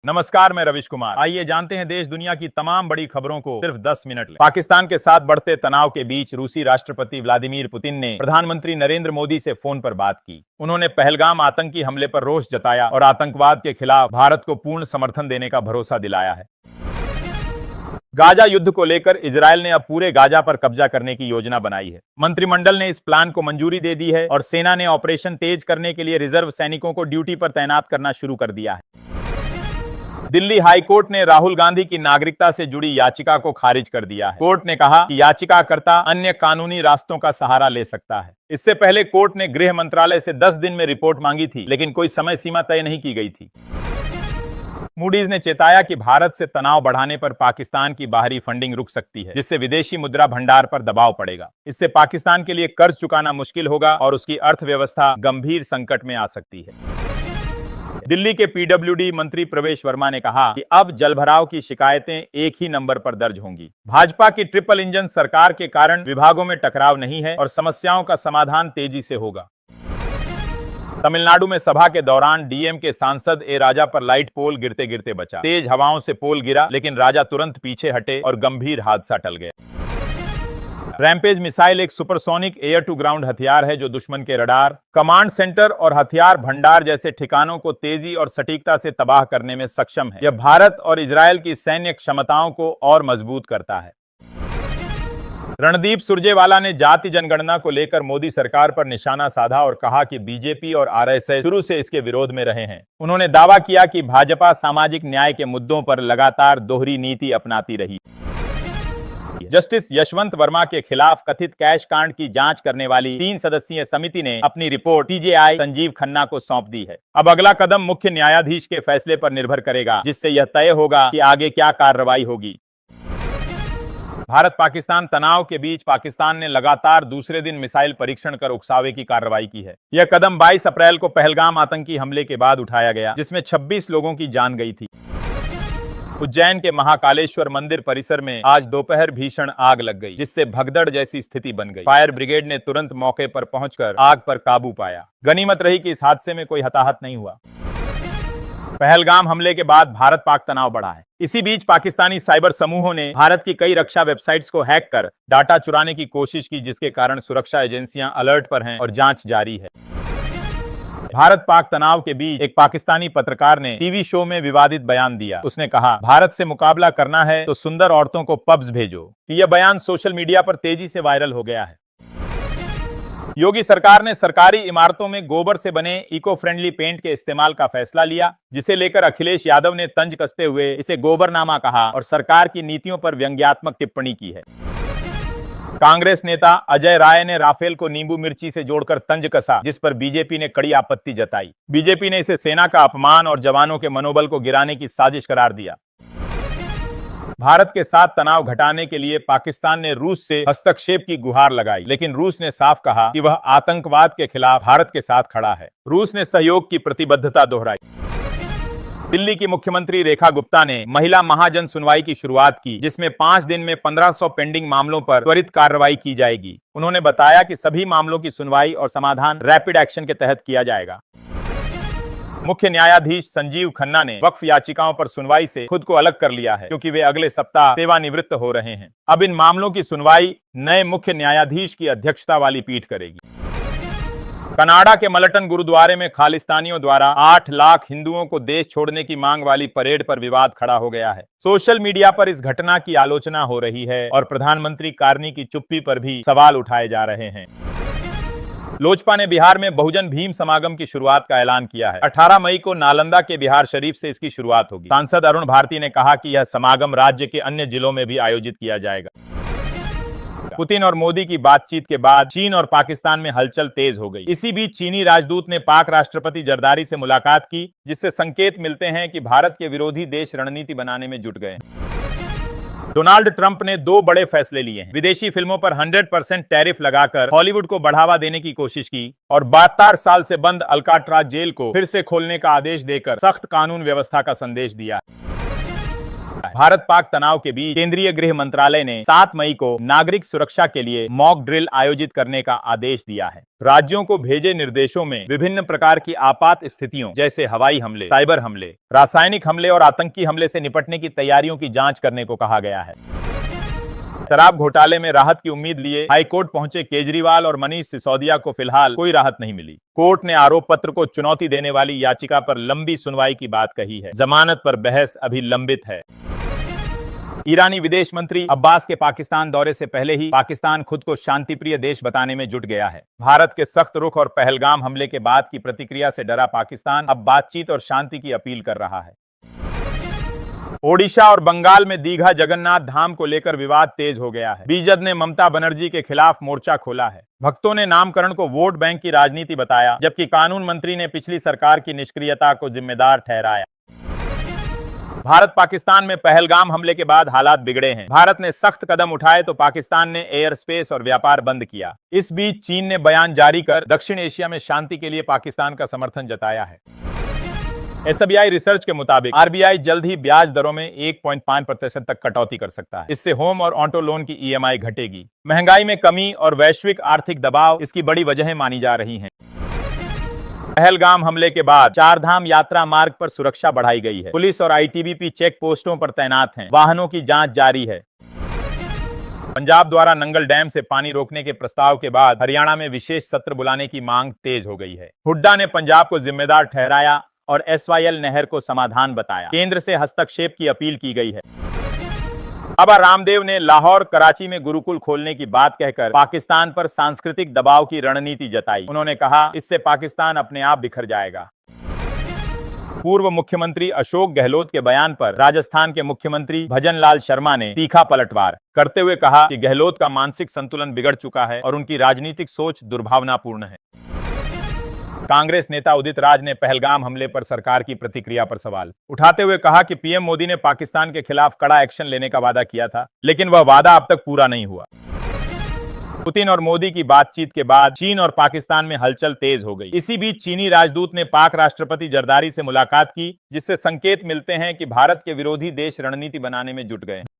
नमस्कार, मैं रविश कुमार। आइए जानते हैं देश दुनिया की तमाम बड़ी खबरों को सिर्फ 10 मिनट में। पाकिस्तान के साथ बढ़ते तनाव के बीच रूसी राष्ट्रपति व्लादिमीर पुतिन ने प्रधानमंत्री नरेंद्र मोदी से फोन पर बात की। उन्होंने पहलगाम आतंकी हमले पर रोष जताया और आतंकवाद के खिलाफ भारत को पूर्ण समर्थन देने का भरोसा दिलाया है। गाजा युद्ध को लेकर इजरायल ने अब पूरे गाजा पर कब्जा करने की योजना बनाई है। मंत्रिमंडल ने इस प्लान को मंजूरी दे दी है और सेना ने ऑपरेशन तेज करने के लिए रिजर्व सैनिकों को ड्यूटी पर तैनात करना शुरू कर दिया है। दिल्ली हाईकोर्ट ने राहुल गांधी की नागरिकता से जुड़ी याचिका को खारिज कर दिया है। कोर्ट ने कहा कि याचिकाकर्ता अन्य कानूनी रास्तों का सहारा ले सकता है। इससे पहले कोर्ट ने गृह मंत्रालय से 10 दिन में रिपोर्ट मांगी थी, लेकिन कोई समय सीमा तय नहीं की गई थी। मूडीज ने चेताया कि भारत से तनाव बढ़ाने पर पाकिस्तान की बाहरी फंडिंग रुक सकती है, जिससे विदेशी मुद्रा भंडार पर दबाव पड़ेगा। इससे पाकिस्तान के लिए कर्ज चुकाना मुश्किल होगा और उसकी अर्थव्यवस्था गंभीर संकट में आ सकती है। दिल्ली के पीडब्ल्यूडी मंत्री प्रवेश वर्मा ने कहा कि अब जलभराव की शिकायतें एक ही नंबर पर दर्ज होंगी। भाजपा की ट्रिपल इंजन सरकार के कारण विभागों में टकराव नहीं है और समस्याओं का समाधान तेजी से होगा। तमिलनाडु में सभा के दौरान डीएम के सांसद ए राजा पर लाइट पोल गिरते गिरते बचा। तेज हवाओं से पोल गिरा, लेकिन राजा तुरंत पीछे हटे और गंभीर हादसा टल गया। रैम्पेज मिसाइल एक सुपरसोनिक एयर टू ग्राउंड हथियार है जो दुश्मन के रडार, कमांड सेंटर और हथियार भंडार जैसे ठिकानों को तेजी और सटीकता से तबाह करने में सक्षम है। यह भारत और इजरायल की सैन्य क्षमताओं को और मजबूत करता है। रणदीप सुरजेवाला ने जाति जनगणना को लेकर मोदी सरकार पर निशाना साधा और कहा कि बीजेपी और आरएसएस शुरू से इसके विरोध में रहे हैं। उन्होंने दावा किया कि भाजपा सामाजिक न्याय के मुद्दों पर लगातार दोहरी नीति अपनाती रही। जस्टिस यशवंत वर्मा के खिलाफ कथित कैश कांड की जांच करने वाली 3 सदस्यीय समिति ने अपनी रिपोर्ट सीजेआई संजीव खन्ना को सौंप दी है। अब अगला कदम मुख्य न्यायाधीश के फैसले पर निर्भर करेगा, जिससे यह तय होगा कि आगे क्या कार्रवाई होगी। भारत पाकिस्तान तनाव के बीच पाकिस्तान ने लगातार दूसरे दिन मिसाइल परीक्षण कर उकसावे की कार्रवाई की है। यह कदम 22 अप्रैल को पहलगाम आतंकी हमले के बाद उठाया गया, जिसमें 26 लोगों की जान गई थी। उज्जैन के महाकालेश्वर मंदिर परिसर में आज दोपहर भीषण आग लग गई, जिससे भगदड़ जैसी स्थिति बन गई। फायर ब्रिगेड ने तुरंत मौके पर पहुंचकर आग पर काबू पाया। गनीमत रही कि इस हादसे में कोई हताहत नहीं हुआ। पहलगाम हमले के बाद भारत पाक तनाव बढ़ा है। इसी बीच पाकिस्तानी साइबर समूहों ने भारत की कई रक्षा वेबसाइट्स को हैक कर डाटा चुराने की कोशिश की, जिसके कारण सुरक्षा एजेंसियां अलर्ट पर हैं और जांच जारी है। भारत पाक तनाव के बीच एक पाकिस्तानी पत्रकार ने टीवी शो में विवादित बयान दिया। उसने कहा, भारत से मुकाबला करना है तो सुंदर औरतों को पब्स भेजो। यह बयान सोशल मीडिया पर तेजी से वायरल हो गया है। योगी सरकार ने सरकारी इमारतों में गोबर से बने इको फ्रेंडली पेंट के इस्तेमाल का फैसला लिया, जिसे लेकर अखिलेश यादव ने तंज कसते हुए इसे गोबरनामा कहा और सरकार की नीतियों पर व्यंग्यात्मक टिप्पणी की है। कांग्रेस नेता अजय राय ने राफेल को नींबू मिर्ची से जोड़कर तंज कसा, जिस पर बीजेपी ने कड़ी आपत्ति जताई। बीजेपी ने इसे सेना का अपमान और जवानों के मनोबल को गिराने की साजिश करार दिया। भारत के साथ तनाव घटाने के लिए पाकिस्तान ने रूस से हस्तक्षेप की गुहार लगाई, लेकिन रूस ने साफ कहा कि वह आतंकवाद के खिलाफ भारत के साथ खड़ा है। रूस ने सहयोग की प्रतिबद्धता दोहराई। दिल्ली की मुख्यमंत्री रेखा गुप्ता ने महिला महाजन सुनवाई की शुरुआत की, जिसमें 5 दिन में 1500 पेंडिंग मामलों पर त्वरित कार्रवाई की जाएगी। उन्होंने बताया कि सभी मामलों की सुनवाई और समाधान रैपिड एक्शन के तहत किया जाएगा। मुख्य न्यायाधीश संजीव खन्ना ने वक्फ याचिकाओं पर सुनवाई से खुद को अलग कर लिया है, क्योंकि वे अगले सप्ताह सेवानिवृत्त हो रहे हैं। अब इन मामलों की सुनवाई नए मुख्य न्यायाधीश की अध्यक्षता वाली पीठ करेगी। कनाडा के मलटन गुरुद्वारे में खालिस्तानियों द्वारा 8 लाख हिंदुओं को देश छोड़ने की मांग वाली परेड पर विवाद खड़ा हो गया है। सोशल मीडिया पर इस घटना की आलोचना हो रही है और प्रधानमंत्री कार्नी की चुप्पी पर भी सवाल उठाए जा रहे हैं। लोजपा ने बिहार में बहुजन भीम समागम की शुरुआत का ऐलान किया है। 18 मई को नालंदा के बिहार शरीफ से इसकी शुरुआत होगी। सांसद अरुण भारती ने कहा कि यह समागम राज्य के अन्य जिलों में भी आयोजित किया जाएगा। पुतिन और मोदी की बातचीत के बाद चीन और पाकिस्तान में हलचल तेज हो गई। इसी बीच चीनी राजदूत ने पाक राष्ट्रपति जरदारी से मुलाकात की, जिससे संकेत मिलते हैं कि भारत के विरोधी देश रणनीति बनाने में जुट गए। डोनाल्ड ट्रंप ने 2 बड़े फैसले लिए हैं। विदेशी फिल्मों पर 100% टैरिफ लगाकर हॉलीवुड को बढ़ावा देने की कोशिश की और 72 साल से बंद अल्काट्राज जेल को फिर से खोलने का आदेश देकर सख्त कानून व्यवस्था का संदेश दिया। भारत पाक तनाव के बीच केंद्रीय गृह मंत्रालय ने 7 मई को नागरिक सुरक्षा के लिए मॉक ड्रिल आयोजित करने का आदेश दिया है। राज्यों को भेजे निर्देशों में विभिन्न प्रकार की आपात स्थितियों जैसे हवाई हमले, साइबर हमले, रासायनिक हमले और आतंकी हमले से निपटने की तैयारियों की जांच करने को कहा गया है। शराब घोटाले में राहत की उम्मीद लिए हाईकोर्ट पहुंचे केजरीवाल और मनीष सिसोदिया को फिलहाल कोई राहत नहीं मिली। कोर्ट ने आरोप पत्र को चुनौती देने वाली याचिका पर लंबी सुनवाई की बात कही है। जमानत पर बहस अभी लंबित है। ईरानी विदेश मंत्री अब्बास के पाकिस्तान दौरे से पहले ही पाकिस्तान खुद को शांतिप्रिय देश बताने में जुट गया है। भारत के सख्त रुख और पहलगाम हमले के बाद की प्रतिक्रिया से डरा पाकिस्तान अब बातचीत और शांति की अपील कर रहा है। ओडिशा और बंगाल में दीघा जगन्नाथ धाम को लेकर विवाद तेज हो गया है। बीजद ने ममता बनर्जी के खिलाफ मोर्चा खोला है। भक्तों ने नामकरण को वोट बैंक की राजनीति बताया, जबकि कानून मंत्री ने पिछली सरकार की निष्क्रियता को जिम्मेदार ठहराया। भारत पाकिस्तान में पहलगाम हमले के बाद हालात बिगड़े हैं। भारत ने सख्त कदम उठाए तो पाकिस्तान ने एयर स्पेस और व्यापार बंद किया। इस बीच चीन ने बयान जारी कर दक्षिण एशिया में शांति के लिए पाकिस्तान का समर्थन जताया है। SBI रिसर्च के मुताबिक RBI जल्द ही ब्याज दरों में 1.5% तक कटौती कर सकता है। इससे होम और ऑटो लोन की EMI घटेगी। महंगाई में कमी और वैश्विक आर्थिक दबाव इसकी बड़ी वजहें मानी जा रही हैं। पहलगाम हमले के बाद चारधाम यात्रा मार्ग पर सुरक्षा बढ़ाई गई है। पुलिस और ITBP चेक पोस्टों पर तैनात हैं। वाहनों की जांच जारी है। पंजाब द्वारा नंगल डैम से पानी रोकने के प्रस्ताव के बाद हरियाणा में विशेष सत्र बुलाने की मांग तेज हो गई है। हुड्डा ने पंजाब को जिम्मेदार ठहराया और SYL नहर को समाधान बताया। केंद्र से हस्तक्षेप की अपील की गई है। बाबा रामदेव ने लाहौर कराची में गुरुकुल खोलने की बात कहकर पाकिस्तान पर सांस्कृतिक दबाव की रणनीति जताई। उन्होंने कहा, इससे पाकिस्तान अपने आप बिखर जाएगा। पूर्व मुख्यमंत्री अशोक गहलोत के बयान पर राजस्थान के मुख्यमंत्री भजन लाल शर्मा ने तीखा पलटवार करते हुए कहा कि गहलोत का मानसिक संतुलन बिगड़ चुका है और उनकी राजनीतिक सोच दुर्भावनापूर्ण है। कांग्रेस नेता उदित राज ने पहलगाम हमले पर सरकार की प्रतिक्रिया पर सवाल उठाते हुए कहा कि PM मोदी ने पाकिस्तान के खिलाफ कड़ा एक्शन लेने का वादा किया था, लेकिन वह वादा अब तक पूरा नहीं हुआ। पुतिन और मोदी की बातचीत के बाद चीन और पाकिस्तान में हलचल तेज हो गई। इसी बीच चीनी राजदूत ने पाक राष्ट्रपति जरदारी से मुलाकात की, जिससे संकेत मिलते हैं कि भारत के विरोधी देश रणनीति बनाने में जुट गए हैं।